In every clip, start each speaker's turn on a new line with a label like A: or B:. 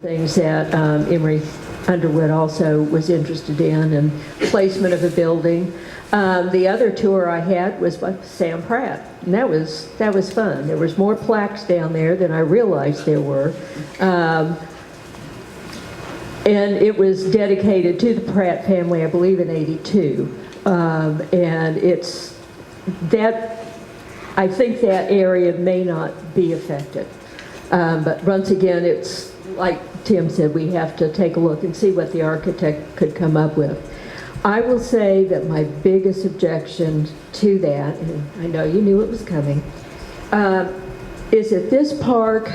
A: Things that Emory Underwood also was interested in, and placement of a building. The other tour I had was by Sam Pratt, and that was fun. There was more plaques down there than I realized there were. And it was dedicated to the Pratt family, I believe in '82. And it's that, I think that area may not be affected. But once again, it's like Tim said, we have to take a look and see what the architect could come up with. I will say that my biggest objection to that, and I know you knew it was coming, is that this park,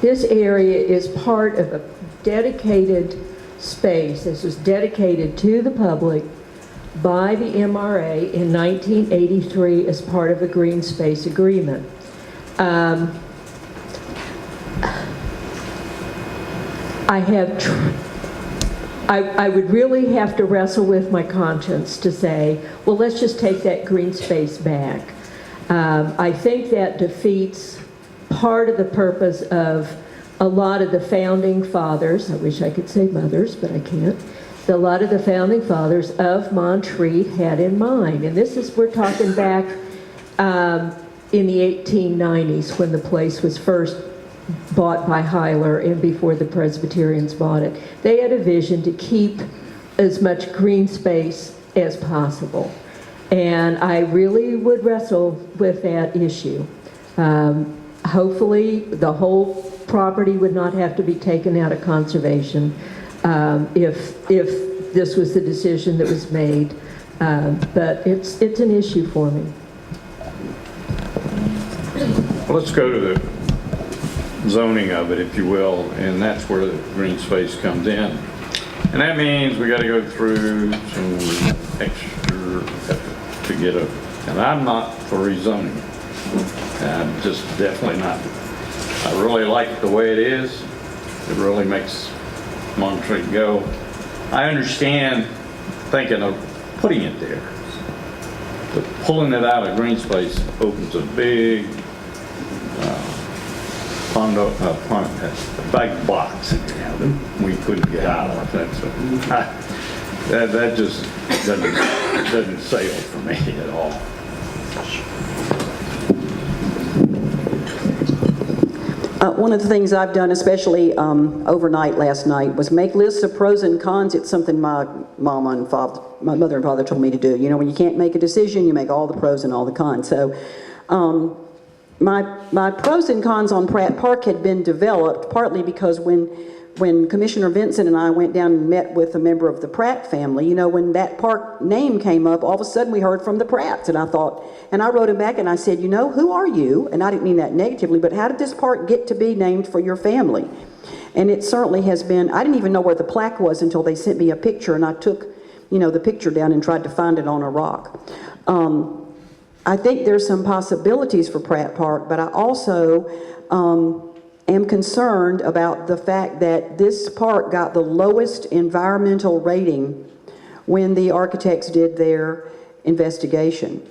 A: this area is part of a dedicated space. This was dedicated to the public by the MRA in 1983 as part of a green space agreement. I would really have to wrestle with my conscience to say, well, let's just take that green space back. I think that defeats part of the purpose of a lot of the founding fathers, I wish I could say mothers, but I can't, a lot of the founding fathers of Montreat had in mind. And this is, we're talking back in the 1890s when the place was first bought by Hyler and before the Presbyterians bought it. They had a vision to keep as much green space as possible. And I really would wrestle with that issue. Hopefully the whole property would not have to be taken out of conservation if this was the decision that was made. But it's an issue for me.
B: Well, let's go to the zoning of it, if you will, and that's where the green space comes in. And that means we got to go through some extra effort to get and I'm not for rezoning. I'm just definitely not. I really like the way it is. It really makes Montreat go. I understand thinking of putting it there, but pulling it out of green space opens a big a big box that we couldn't get out of. That just doesn't sail for me at all.
C: One of the things I've done, especially overnight last night, was make lists of pros and cons. It's something my mama and father, my mother and father told me to do. You know, when you can't make a decision, you make all the pros and all the cons. So my pros and cons on Pratt Park had been developed partly because when Commissioner Vincent and I went down and met with a member of the Pratt family, you know, when that park name came up, all of a sudden we heard from the Pratts, and I thought, and I wrote him back and I said, you know, who are you? And I didn't mean that negatively, but how did this park get to be named for your family? And it certainly has been. I didn't even know where the plaque was until they sent me a picture, and I took, you know, the picture down and tried to find it on a rock. I think there's some possibilities for Pratt Park, but I also am concerned about the fact that this park got the lowest environmental rating when the architects did their investigation.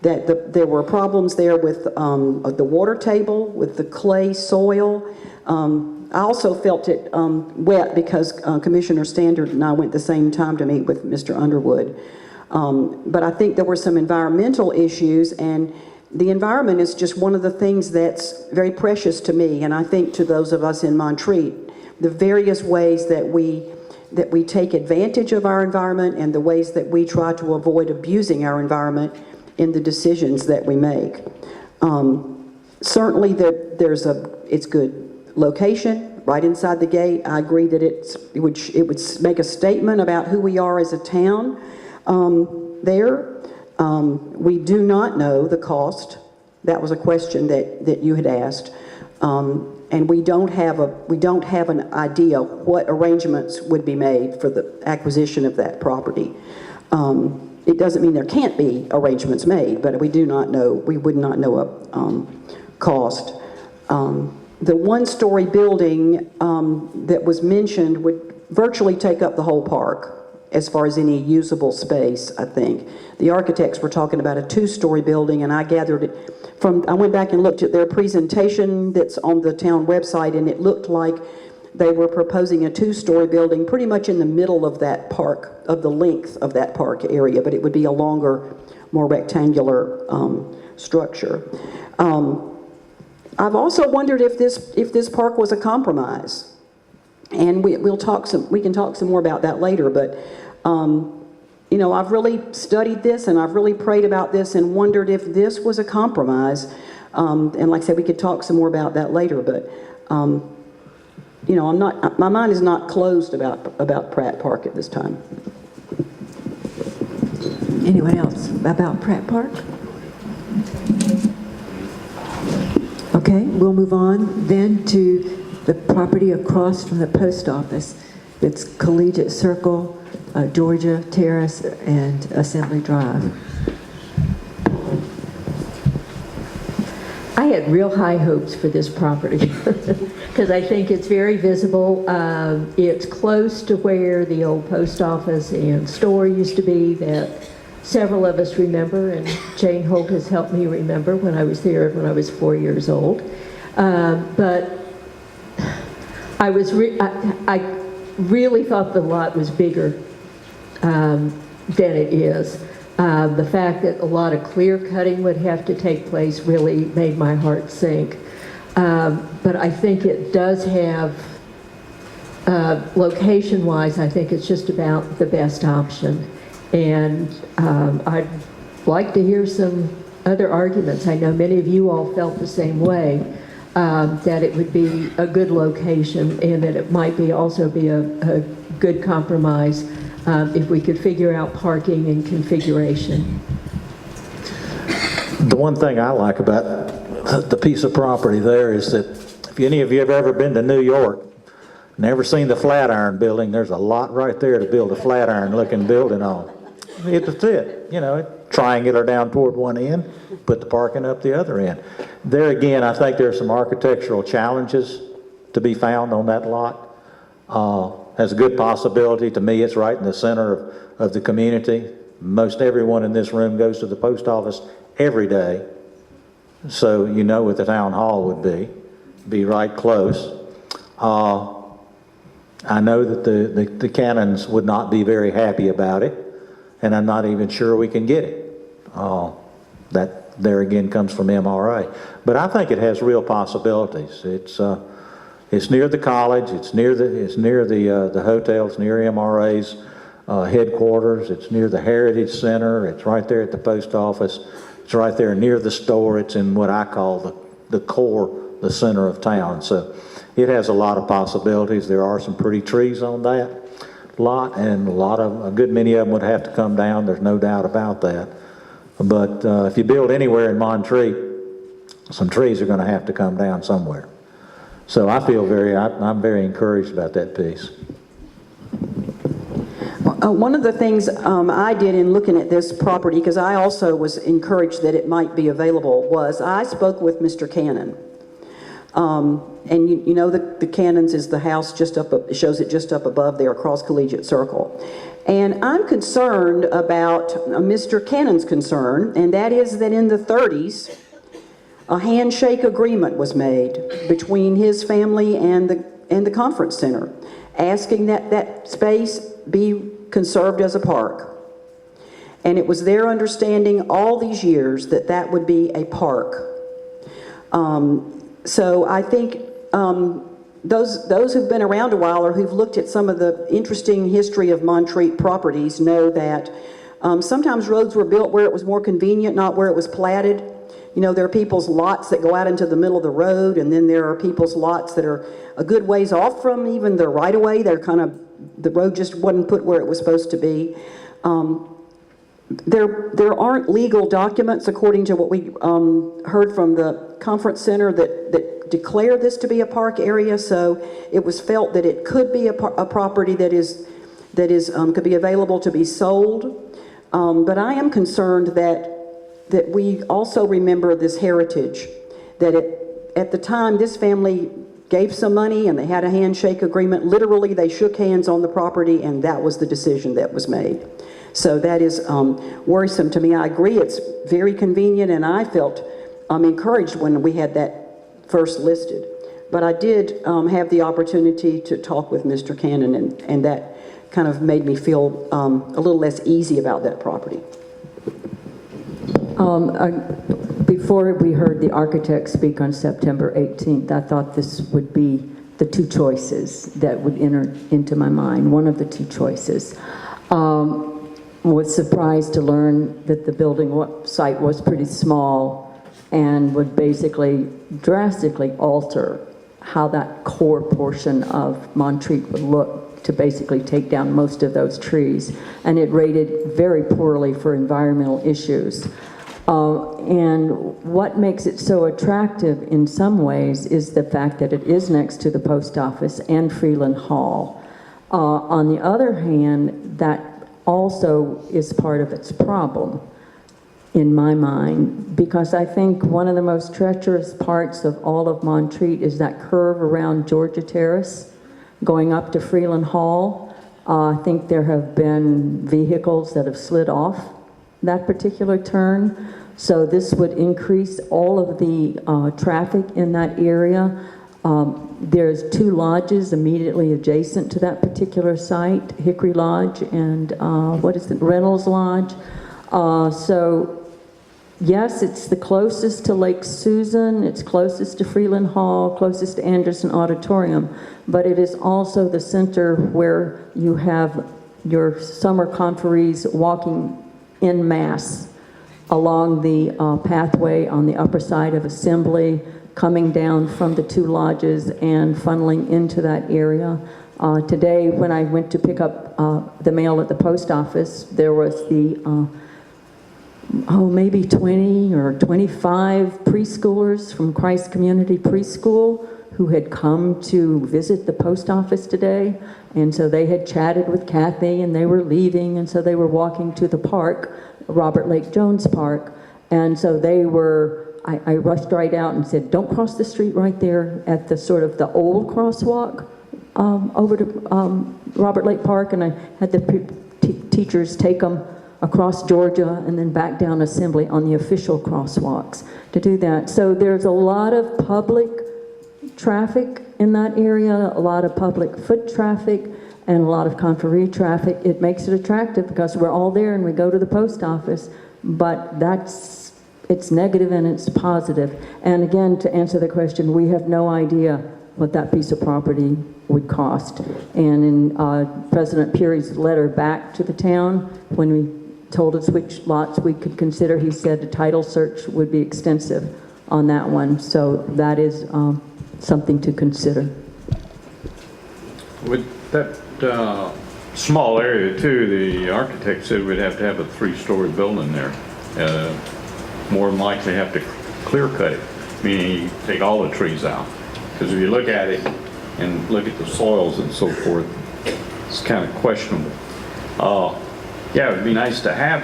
C: That there were problems there with the water table, with the clay soil. I also felt it wet because Commissioner Standard and I went the same time to meet with Mr. Underwood. But I think there were some environmental issues, and the environment is just one of the things that's very precious to me, and I think to those of us in Montreat. The various ways that we take advantage of our environment and the ways that we try to avoid abusing our environment in the decisions that we make. Certainly it's good location right inside the gate. I agree that it would make a statement about who we are as a town. There. We do not know the cost. That was a question that you had asked. And we don't have an idea what arrangements would be made for the acquisition of that property. It doesn't mean there can't be arrangements made, but we would not know a cost. The one-story building that was mentioned would virtually take up the whole park as far as any usable space, I think. The architects were talking about a two-story building, and I gathered it I went back and looked at their presentation that's on the town website, and it looked like they were proposing a two-story building pretty much in the middle of that park, of the length of that park area, but it would be a longer, more rectangular structure. I've also wondered if this park was a compromise, and we can talk some more about that later. But you know, I've really studied this and I've really prayed about this and wondered if this was a compromise. And like I said, we could talk some more about that later. But you know, my mind is not closed about Pratt Park at this time.
A: Anyone else about Pratt Park? Okay, we'll move on then to the property across from the post office. It's Collegiate Circle, Georgia Terrace, and Assembly Drive. I had real high hopes for this property because I think it's very visible. It's close to where the old post office and store used to be that several of us remember, and Jane Holt has helped me remember when I was there when I was 4 years old. But I really thought the lot was bigger than it is. The fact that a lot of clear cutting would have to take place really made my heart sink. But I think it does have, location-wise, I think it's just about the best option. And I'd like to hear some other arguments. I know many of you all felt the same way, that it would be a good location and that it might also be a good compromise if we could figure out parking and configuration.
D: The one thing I like about the piece of property there is that if any of you have ever been to New York, never seen the Flatiron building, there's a lot right there to build a Flatiron looking building on. It's it, you know, triangular down toward one end, put the parking up the other end. There again, I think there are some architectural challenges to be found on that lot. Has a good possibility. To me, it's right in the center of the community. Most everyone in this room goes to the post office every day, so you know what the town hall would be right close. I know that the Cannons would not be very happy about it, and I'm not even sure we can get it. That there again comes from MRA, but I think it has real possibilities. It's near the college. It's near the hotel. It's near MRA's headquarters. It's near the Heritage Center. It's right there at the post office. It's right there near the store. It's in what I call the core, the center of town. So it has a lot of possibilities. There are some pretty trees on that lot, and a good many of them would have to come down. There's no doubt about that. But if you build anywhere in Montreat, some trees are going to have to come down somewhere. So I feel I'm very encouraged about that piece.
C: One of the things I did in looking at this property, because I also was encouraged that it might be available, was I spoke with Mr. Cannon. And you know the Cannons is the house just up, it shows it just up above there across Collegiate Circle. And I'm concerned about Mr. Cannon's concern, and that is that in the 30s, a handshake agreement was made between his family and the conference center, asking that space be conserved as a park. And it was their understanding all these years that would be a park. So I think those who've been around a while or who've looked at some of the interesting history of Montreat properties know that sometimes roads were built where it was more convenient, not where it was platted. You know, there are people's lots that go out into the middle of the road, and then there are people's lots that are a good ways off from even the right-of-way. They're kind of, the road just wasn't put where it was supposed to be. There aren't legal documents, according to what we heard from the conference center, that declare this to be a park area. So it was felt that it could be a property that could be available to be sold. But I am concerned that we also remember this heritage, that at the time this family gave some money and they had a handshake agreement. Literally, they shook hands on the property, and that was the decision that was made. So that is worrisome to me. I agree it's very convenient, and I felt encouraged when we had that first listed. but I did have the opportunity to talk with Mr. Cannon, and that kind of made me feel a little less easy about that property.
E: Before we heard the architect speak on September 18th, I thought this would be the two choices that would enter into my mind, one of the two choices. Was surprised to learn that the building site was pretty small and would basically drastically alter how that core portion of Montreat would look, to basically take down most of those trees. And it rated very poorly for environmental issues. And what makes it so attractive in some ways is the fact that it is next to the post office and Freeland Hall. On the other hand, that also is part of its problem, in my mind, because I think one of the most treacherous parts of all of Montreat is that curve around Georgia Terrace going up to Freeland Hall. I think there have been vehicles that have slid off that particular turn. So this would increase all of the traffic in that area. There's two lodges immediately adjacent to that particular site, Hickory Lodge and Reynolds Lodge. So yes, it's the closest to Lake Susan, it's closest to Freeland Hall, closest to Anderson Auditorium, but it is also the center where you have your summer conferees walking en masse along the pathway on the upper side of Assembly, coming down from the two lodges and funneling into that area. Today, when I went to pick up the mail at the post office, there was the, maybe 20 or 25 preschoolers from Christ Community Preschool who had come to visit the post office today. And so they had chatted with Kathy and they were leaving, and so they were walking to the park, Robert Lake Jones Park. And so they were, I rushed right out and said, don't cross the street right there at the sort of the old crosswalk over to Robert Lake Park, and I had the teachers take them across Georgia and then back down Assembly on the official crosswalks to do that. So there's a lot of public traffic in that area, a lot of public foot traffic, and a lot of conferee traffic. It makes it attractive because we're all there and we go to the post office, but it's negative and it's positive. And again, to answer the question, we have no idea what that piece of property would cost. And in President Peary's letter back to the town, when we told us which lots we could consider, he said a title search would be extensive on that one. So that is something to consider.
B: With that small area too, the architect said we'd have to have a 3-story building there. More than likely have to clear cut it, meaning you take all the trees out. Because if you look at it and look at the soils and so forth, it's kind of questionable. Yeah, it'd be nice to have,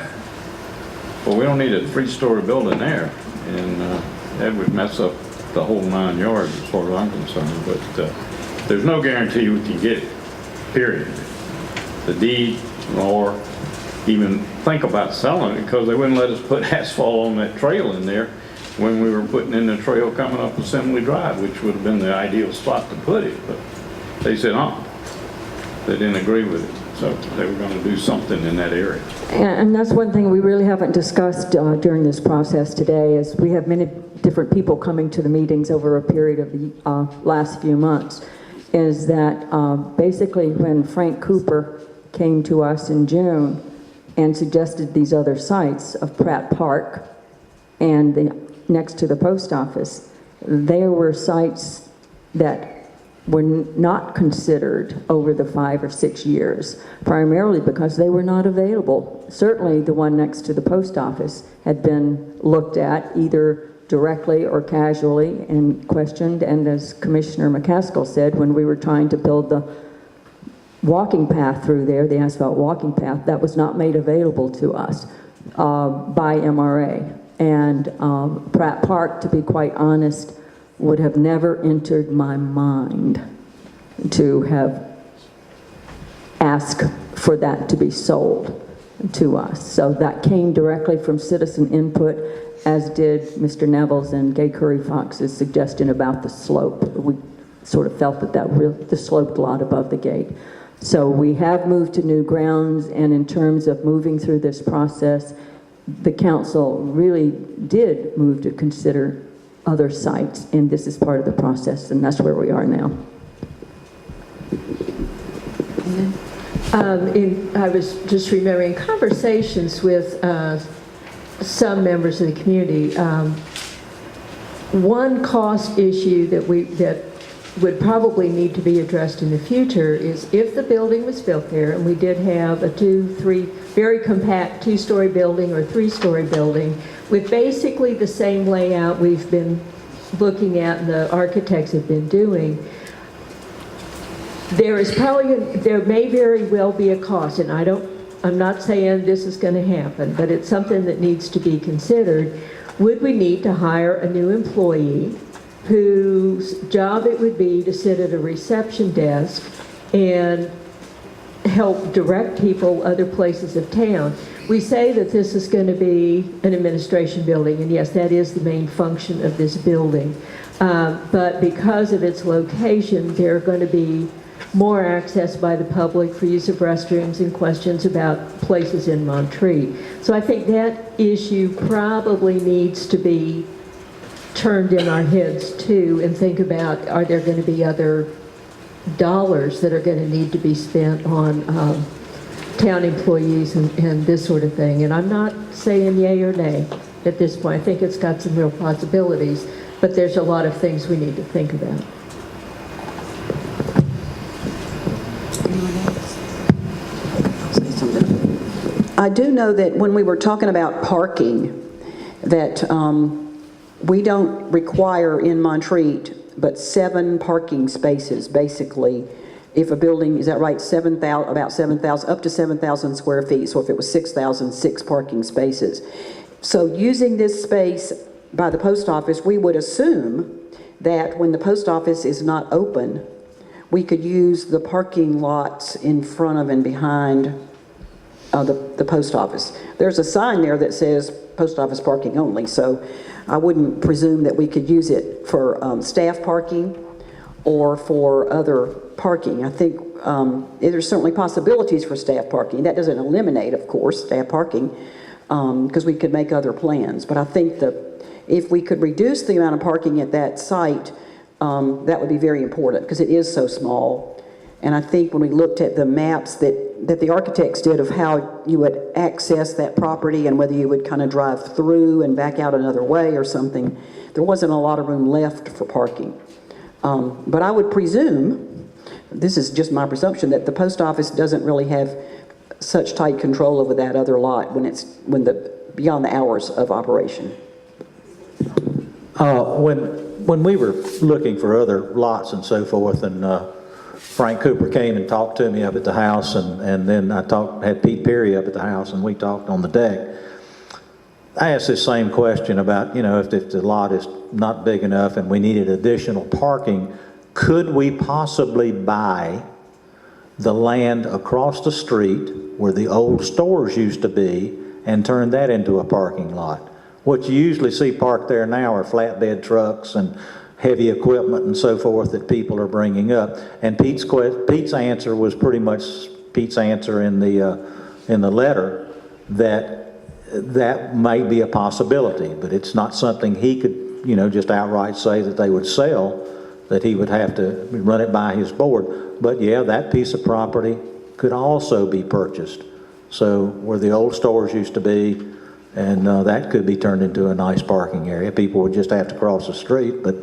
B: but we don't need a 3-story building there, and that would mess up the whole 9 yards as far as I'm concerned. But there's no guarantee we can get it, period. The deed or even think about selling it, because they wouldn't let us put asphalt on that trail in there when we were putting in the trail coming up Assembly Drive, which would have been the ideal spot to put it. But they said, they didn't agree with it. So they were going to do something in that area.
E: And that's one thing we really haven't discussed during this process today, is we have many different people coming to the meetings over a period of the last few months, is that basically when Frank Cooper came to us in June and suggested these other sites of Pratt Park and next to the post office, there were sites that were not considered over the 5 or 6 years, primarily because they were not available. Certainly the one next to the post office had been looked at either directly or casually and questioned, and as Commissioner McCaskill said, when we were trying to build the walking path through there, the asphalt walking path, that was not made available to us by MRA. And Pratt Park, to be quite honest, would have never entered my mind to have asked for that to be sold to us. So that came directly from citizen input, as did Mr. Neville's and Gay Curry Fox's suggestion about the slope. sort of felt that the sloped lot above the gate. So we have moved to new grounds, and in terms of moving through this process, the council really did move to consider other sites, and this is part of the process, and that's where we are now.
A: I was just remembering conversations with some members of the community. One cost issue that would probably need to be addressed in the future is if the building was built there, and we did have a very compact 2-story building or 3-story building with basically the same layout we've been looking at and the architects have been doing, there may very well be a cost, and I'm not saying this is going to happen, but it's something that needs to be considered. Would we need to hire a new employee whose job it would be to sit at a reception desk and help direct people other places of town? We say that this is going to be an administration building, and yes, that is the main function of this building. But because of its location, there are going to be more access by the public for use of restrooms and questions about places in Montreat. So I think that issue probably needs to be turned in our heads too, and think about, are there going to be other dollars that are going to need to be spent on town employees and this sort of thing. And I'm not saying yay or nay at this point. I think it's got some real possibilities, but there's a lot of things we need to think about.
C: I do know that when we were talking about parking, that we don't require in Montreat but 7 parking spaces, basically, if a building, is that right, about 7,000, up to 7,000 square feet. So if it was 6,000, 6 parking spaces. So using this space by the post office, we would assume that when the post office is not open, we could use the parking lots in front of and behind the post office. There's a sign there that says post office parking only, so I wouldn't presume that we could use it for staff parking or for other parking. I think there's certainly possibilities for staff parking. That doesn't eliminate, of course, staff parking, because we could make other plans. But I think that if we could reduce the amount of parking at that site, that would be very important, because it is so small. And I think when we looked at the maps that the architects did of how you would access that property and whether you would kind of drive through and back out another way or something, there wasn't a lot of room left for parking. But I would presume, this is just my presumption, that the post office doesn't really have such tight control over that other lot beyond the hours of operation.
D: When we were looking for other lots and so forth, and Frank Cooper came and talked to me up at the house, and then I had Pete Perry up at the house, and we talked on the deck. I asked this same question about, if the lot is not big enough and we needed additional parking, could we possibly buy the land across the street where the old stores used to be and turn that into a parking lot? What you usually see parked there now are flatbed trucks and heavy equipment and so forth that people are bringing up. And Pete's answer was pretty much Pete's answer in the letter, that might be a possibility, but it's not something he could, just outright say that they would sell, that he would have to run it by his board. But yeah, that piece of property could also be purchased. So where the old stores used to be, and that could be turned into a nice parking area. People would just have to cross the street, but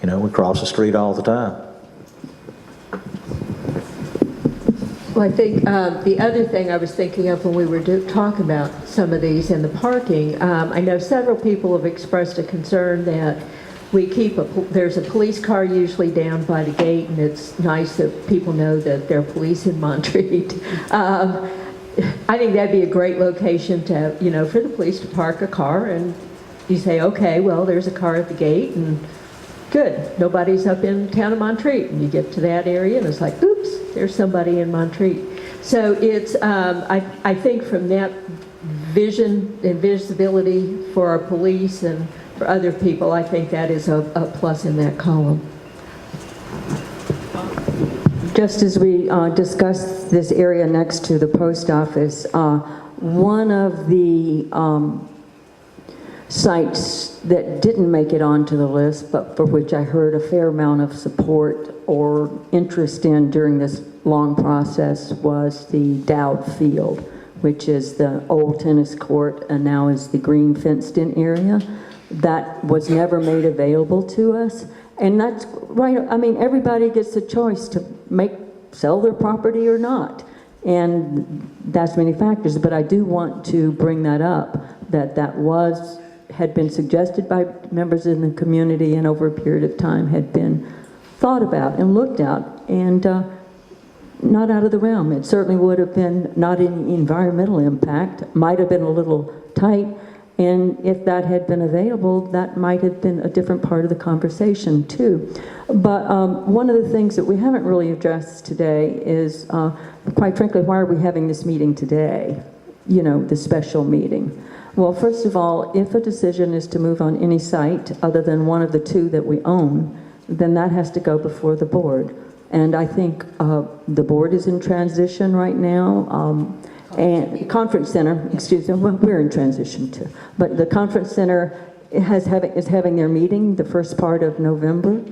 D: we cross the street all the time.
A: Well, I think the other thing I was thinking of when we were talking about some of these and the parking, I know several people have expressed a concern that we there's a police car usually down by the gate, and it's nice that people know that there are police in Montreat. I think that'd be a great location to, for the police to park a car, and you say, okay, well, there's a car at the gate, and good, nobody's up in town of Montreat, and you get to that area, and it's like, oops, there's somebody in Montreat. So it's, I think from that vision and visibility for our police and for other people, I think that is a plus in that column.
E: Just as we discussed this area next to the post office, one of the sites that didn't make it onto the list, but for which I heard a fair amount of support or interest in during this long process, was the Dowd Field, which is the old tennis court and now is the green fenced-in area. That was never made available to us. And that's right, I mean, everybody gets a choice to sell their property or not. And that's many factors, but I do want to bring that up, that had been suggested by members in the community and over a period of time had been thought about and looked at, and not out of the realm. It certainly would have been not in environmental impact, might have been a little tight, and if that had been available, that might have been a different part of the conversation too. But one of the things that we haven't really addressed today is, quite frankly, why are we having this meeting today? You know, the special meeting. Well, first of all, if a decision is to move on any site other than one of the two that we own, then that has to go before the board. And I think the board is in transition right now, and conference center, excuse me, well, we're in transition too. But the conference center is having their meeting the first part of November.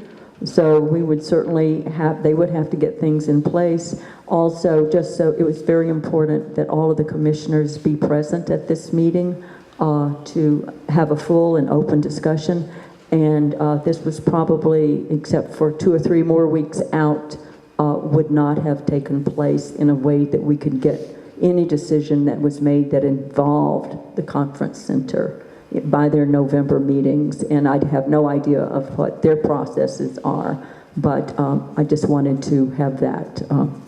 E: So we would certainly they would have to get things in place. Also, just so it was very important that all of the commissioners be present at this meeting to have a full and open discussion. And this was probably, except for 2 or 3 more weeks out, would not have taken place in a way that we could get any decision that was made that involved the conference center by their November meetings. And I'd have no idea of what their processes are, but I just wanted to have that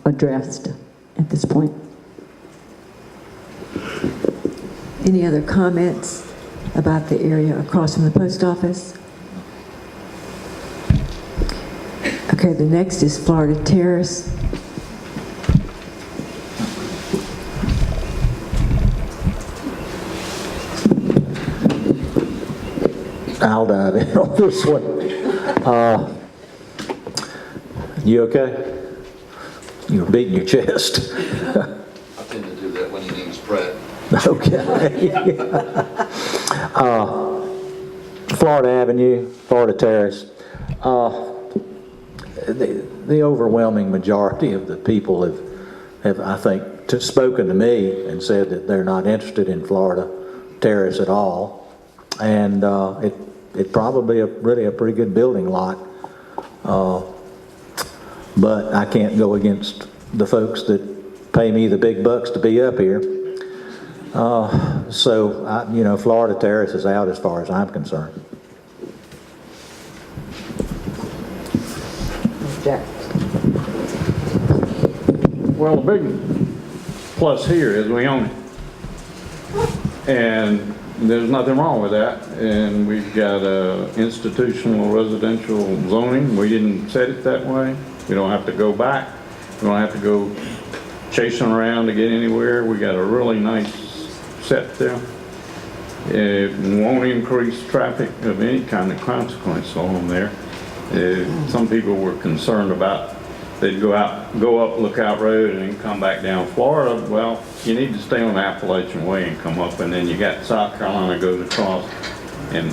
E: addressed at this point.
A: Any other comments about the area across from the post office? Okay, the next is Florida Terrace.
D: I'll dive in on this one. You okay? You were beating your chest.
F: I tend to do that when your name's Brett.
D: Okay. Florida Avenue, Florida Terrace. The overwhelming majority of the people have I think, spoken to me and said that they're not interested in Florida Terrace at all. And it probably really a pretty good building lot. But I can't go against the folks that pay me the big bucks to be up here. So Florida Terrace is out as far as I'm concerned.
E: Jack.
B: Well, the big plus here is we own it. And there's nothing wrong with that. And we've got institutional residential zoning. We didn't set it that way. We don't have to go back. We don't have to go chasing around to get anywhere. We got a really nice set there. It won't increase traffic of any kind of consequence along there. Some people were concerned about they'd go up Lookout Road and then come back down Florida. Well, you need to stay on the Appalachian Way and come up, and then you got South Carolina goes across, and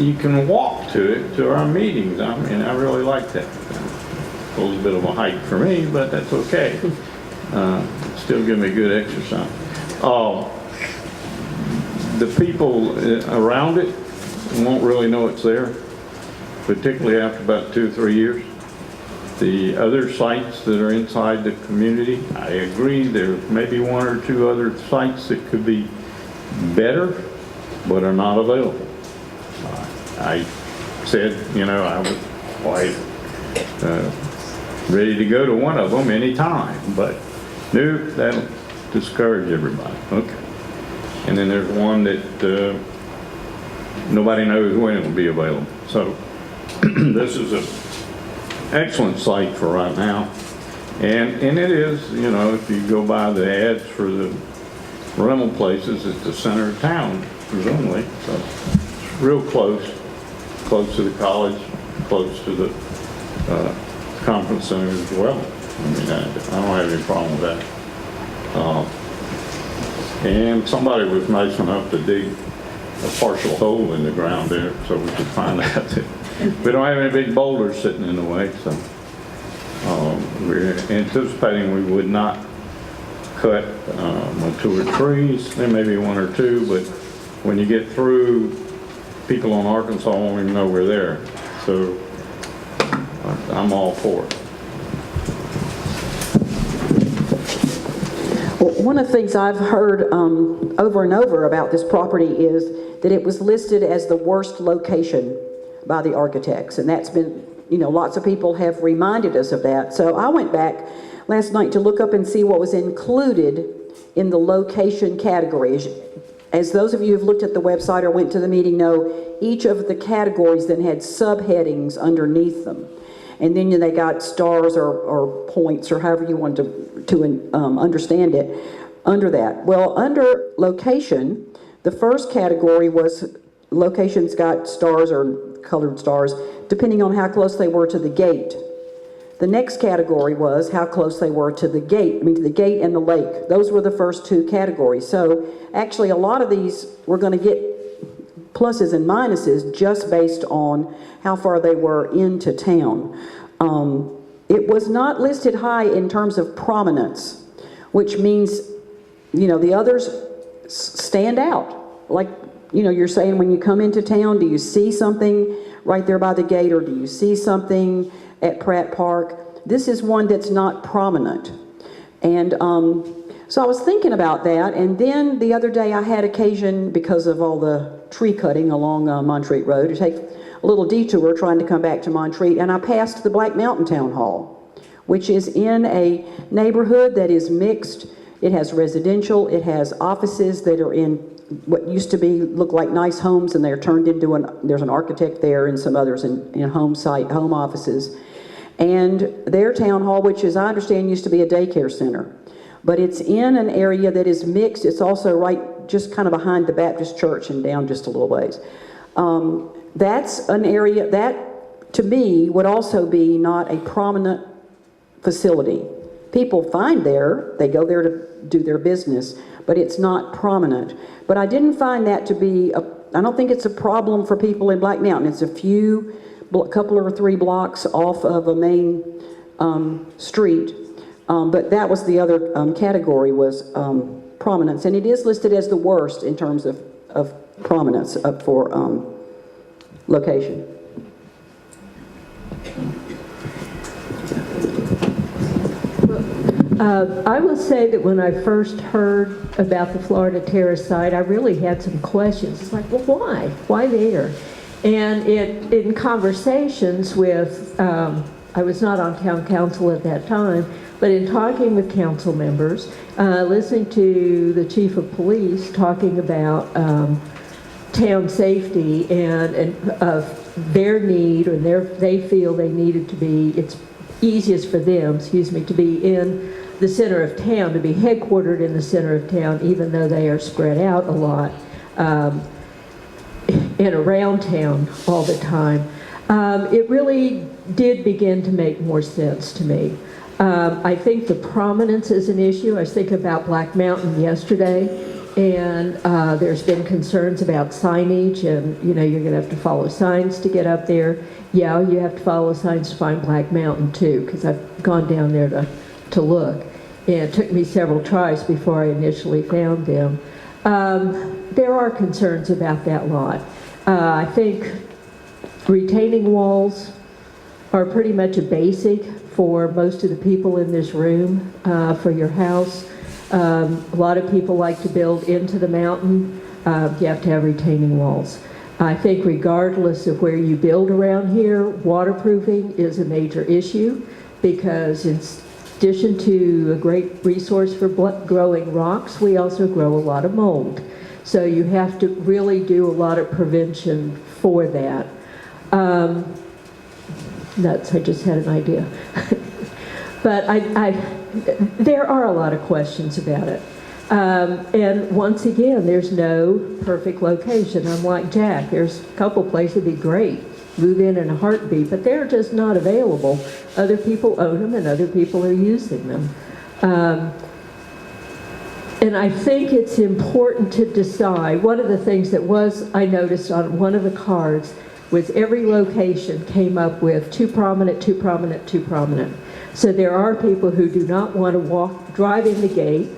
B: you can walk to our meetings. I mean, I really like that. A little bit of a hike for me, but that's okay. Still give me good exercise. The people around it won't really know it's there, particularly after about 2 or 3 years. The other sites that are inside the community, I agree, there may be 1 or 2 other sites that could be better, but are not available. I said, I was quite ready to go to one of them anytime, but nope, that'll discourage everybody. Okay. And then there's one that nobody knows when it will be available. So this is an excellent site for right now. And it is, if you go by the ads for the rental places, it's the center of town, presumably. So it's real close to the college, close to the conference center as well. I mean, I don't have any problem with that. And somebody was nice enough to dig a partial hole in the ground there so we could find out that we don't have any big boulders sitting in the way, so we're anticipating we would not cut mature trees. There may be one or two, but when you get through, people on Arkansas won't even know we're there. So I'm all for it.
C: Well, one of the things I've heard over and over about this property is that it was listed as the worst location by the architects, and that's been, lots of people have reminded us of that. So I went back last night to look up and see what was included in the location categories. As those of you who've looked at the website or went to the meeting know, each of the categories then had subheadings underneath them. And then they got stars or points or however you want to understand it under that. Well, under location, the first category was locations got stars or colored stars depending on how close they were to the gate. The next category was how close they were to the gate, to the gate and the lake. Those were the first two categories. So actually a lot of these we're going to get pluses and minuses just based on how far they were into town. It was not listed high in terms of prominence, which means, the others stand out. Like, you're saying when you come into town, do you see something right there by the gate, or do you see something at Pratt Park? This is one that's not prominent. And so I was thinking about that, and then the other day I had occasion, because of all the tree cutting along Montreat Road, to take a little detour trying to come back to Montreat, and I passed the Black Mountain Town Hall, which is in a neighborhood that is mixed. It has residential, it has offices that are in what used to look like nice homes, and they're turned into there's an architect there and some others in home offices. And their town hall, which as I understand used to be a daycare center, but it's in an area that is mixed. It's also right just kind of behind the Baptist church and down just a little ways. That's an area that, to me, would also be not a prominent facility. People find there, they go there to do their business, but it's not prominent. But I didn't find that to be, I don't think it's a problem for people in Black Mountain. It's a couple or three blocks off of a main street. But that was the other category, was prominence. And it is listed as the worst in terms of prominence up for location.
A: I will say that when I first heard about the Florida Terrace site, I really had some questions. It's like, well, why? Why there? And in conversations with, I was not on town council at that time, but in talking with council members, listening to the chief of police talking about town safety and their need, or they feel they needed to be, it's easiest for them, to be in the center of town, to be headquartered in the center of town, even though they are spread out a lot and around town all the time. It really did begin to make more sense to me. I think the prominence is an issue. I was thinking about Black Mountain yesterday, and there's been concerns about signage, and you're going to have to follow signs to get up there. Yeah, you have to follow signs to find Black Mountain too, because I've gone down there to look. And it took me several tries before I initially found them. There are concerns about that lot. I think retaining walls are pretty much a basic for most of the people in this room for your house. A lot of people like to build into the mountain. You have to have retaining walls. I think regardless of where you build around here, waterproofing is a major issue, because in addition to a great resource for growing rocks, we also grow a lot of mold. So you have to really do a lot of prevention for that. Nuts, I just had an idea. But there are a lot of questions about it. And once again, there's no perfect location. I'm like Jack, there's a couple places that'd be great, move in a heartbeat, but they're just not available. Other people own them and other people are using them. And I think it's important to decide, one of the things that I noticed on one of the cards was every location came up with too prominent, too prominent, too prominent. So there are people who do not want to drive in the gate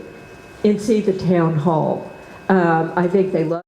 A: and see the town hall. I think they love